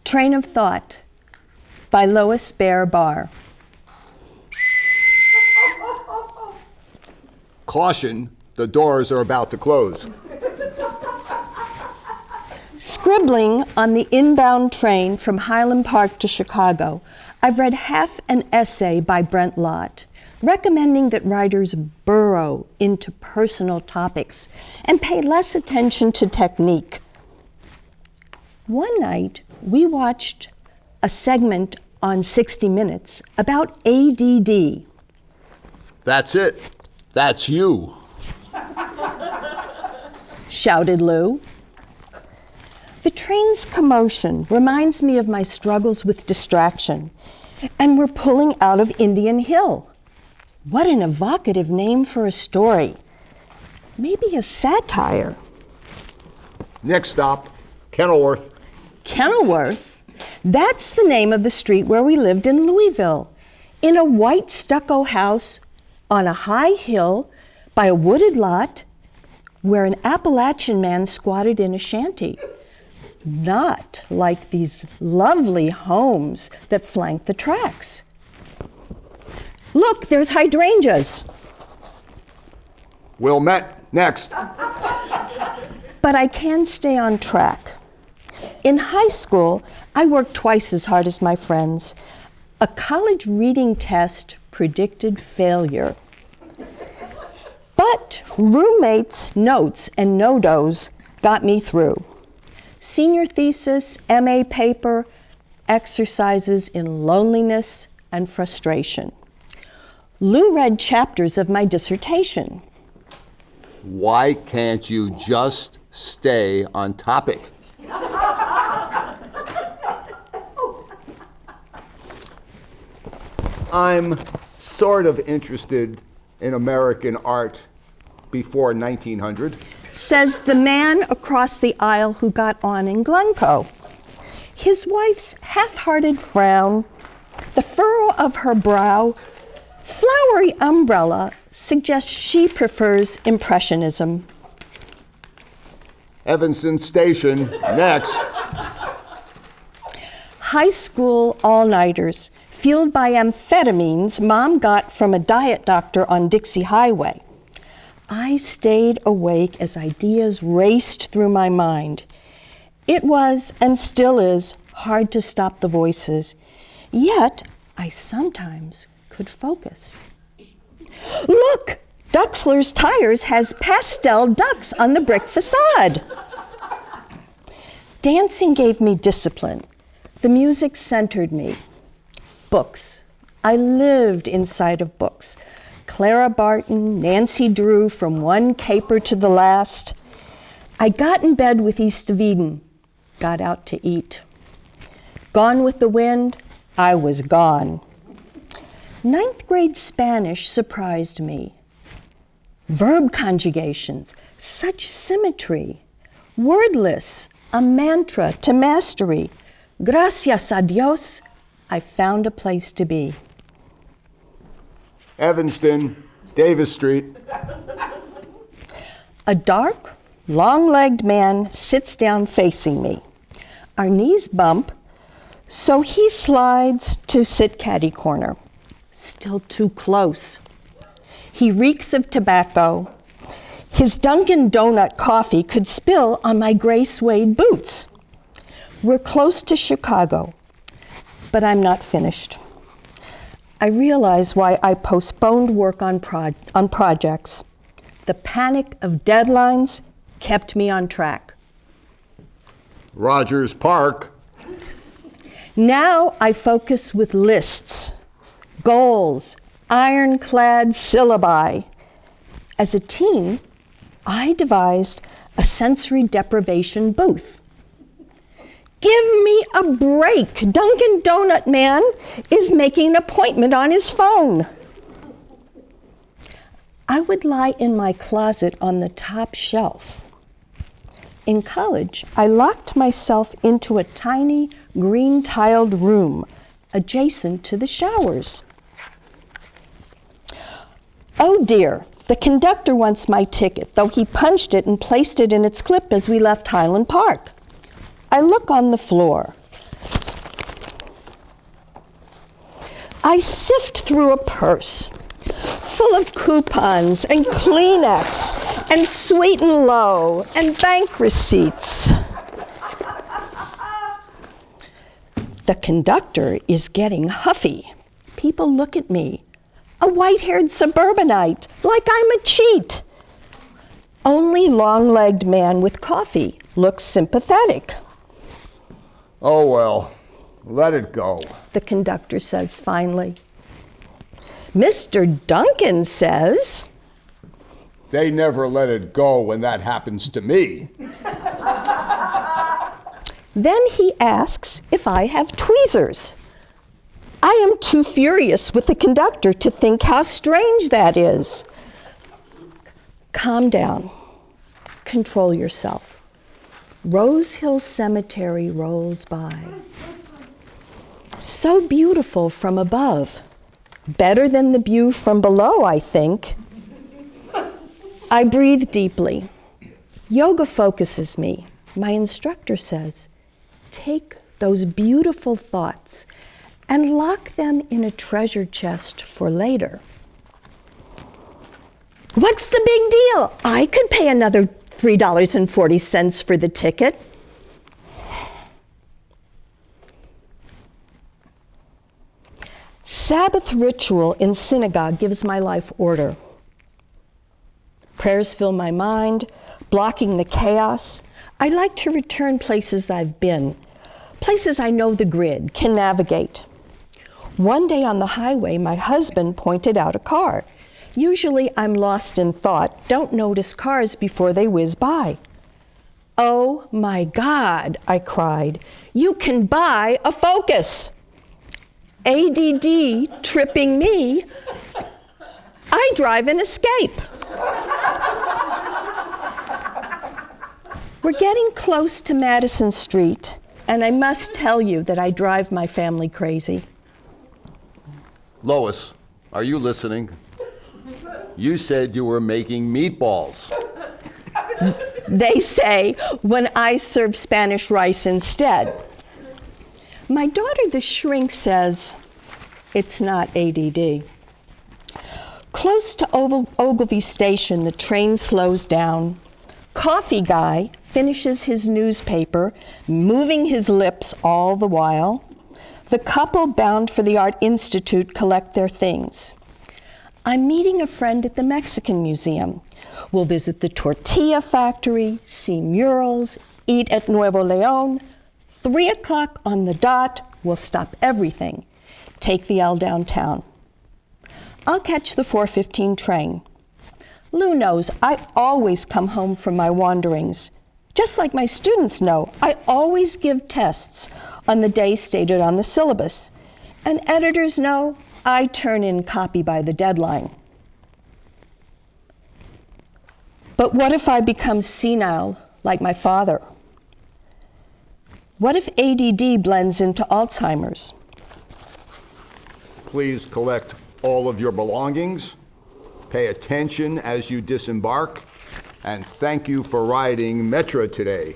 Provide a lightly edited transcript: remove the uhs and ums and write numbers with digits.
Train of Thought by Lois Baer Barr. Caution, the doors are about to close. Scribbling on the inbound train from Highland Park to Chicago, I've read half an essay by Brent Lott, recommending that writers burrow into personal topics and pay less attention to technique. One night, we watched a segment on 60 Minutes about ADD. That's it. That's you. Shouted Lew. The train's commotion reminds me of my struggles with distraction, and we're pulling out of Indian Hill. What an evocative name for a story. Maybe a satire. Next stop, Kenilworth. Kenilworth? That's the name of the street where we lived in Louisville, in a white stucco house on a high hill by a wooded lot where an Appalachian man squatted in a shanty. Not like these lovely homes that flank the tracks. Look, there's hydrangeas. Wilmette, next. But I can stay on track. In high school, I worked twice as hard as my friends. A college reading test predicted failure. But roommates' notes and no-dos got me through. Senior thesis, MA paper, exercises in loneliness and frustration. Lew read chapters of my dissertation. Why can't you just stay on topic? I'm sort of interested in American art before 1900. Says the man across the aisle who got on in Glencoe. His wife's half-hearted frown, the furrow of her brow, flowery umbrella suggests she prefers Impressionism. Evanston Station, next. High school all-nighters, fueled by amphetamines Mom got from a diet doctor on Dixie Highway. I stayed awake as ideas raced through my mind. It was, and still is, hard to stop the voices, yet I sometimes could focus. Look! Duxler's Tires has pastel ducks on the brick facade. Dancing gave me discipline. The music centered me. Books. I lived inside of books. Clara Barton, Nancy Drew, from one caper to the last. I got in bed with East of Eden, got out to eat. Gone with the Wind, I was gone. 9th grade Spanish surprised me. Verb conjugations, such symmetry. Wordless, a mantra to mastery. Gracias a Dios, I found a place to be. Evanston, Davis Street. A dark, long-legged man sits down facing me. Our knees bump, so he slides to sit caddy corner. Still too close. He reeks of tobacco. His Dunkin' Donut coffee could spill on my gray suede boots. We're close to Chicago, but I'm not finished. I realize why I postponed work on projects. The panic of deadlines kept me on track. Rogers Park. Now I focus with lists, goals, ironclad syllabi. As a teen, I devised a sensory deprivation booth. Give me a break. Dunkin' Donut Man is making an appointment on his phone. I would lie in my closet on the top shelf. In college, I locked myself into a tiny green-tiled room adjacent to the showers. Oh dear, the conductor wants my ticket, though he punched it and placed it in its clip as we left Highland Park. I look on the floor. I sift through a purse full of coupons and Kleenex and Sweet and Low and bank receipts. The conductor is getting huffy. People look at me, a white-haired suburbanite, like I'm a cheat. Only long-legged man with coffee looks sympathetic. Oh, well, let it go. The conductor says finally. Mr. Duncan says, They never let it go when that happens to me. Then he asks if I have tweezers. I am too furious with the conductor to think how strange that is. Calm down. Control yourself. Rose Hill Cemetery rolls by. So beautiful from above. Better than the view from below, I think. I breathe deeply. Yoga focuses me. My instructor says, take those beautiful thoughts and lock them in a treasure chest for later. What's the big deal? I could pay another $3.40 for the ticket. Sabbath ritual in synagogue gives my life order. Prayers fill my mind, blocking the chaos. I like to return places I've been, places I know the grid, can navigate. One day on the highway, my husband pointed out a car. Usually I'm lost in thought, don't notice cars before they whiz by. Oh my God, I cried, you can buy a Focus. ADD tripping me, I drive an Escape. We're getting close to Madison Street, and I must tell you that I drive my family crazy. Lois, are you listening? You said you were making meatballs. They say when I serve Spanish rice instead. My daughter, the shrink, says it's not ADD. Close to Ogilvy Station, the train slows down. Coffee guy finishes his newspaper, moving his lips all the while. The couple bound for the Art Institute collect their things. I'm meeting a friend at the Mexican Museum. We'll visit the tortilla factory, see murals, eat at Nuevo Leon. 3 o'clock on the dot, we'll stop everything. Take the L downtown. I'll catch the 4:15 train. Lew knows I always come home from my wanderings. Just like my students know, I always give tests on the day stated on the syllabus. And editors know I turn in copy by the deadline. But what if I become senile like my father? What if ADD blends into Alzheimer's? Please collect all of your belongings. Pay attention as you disembark. And thank you for riding Metro today.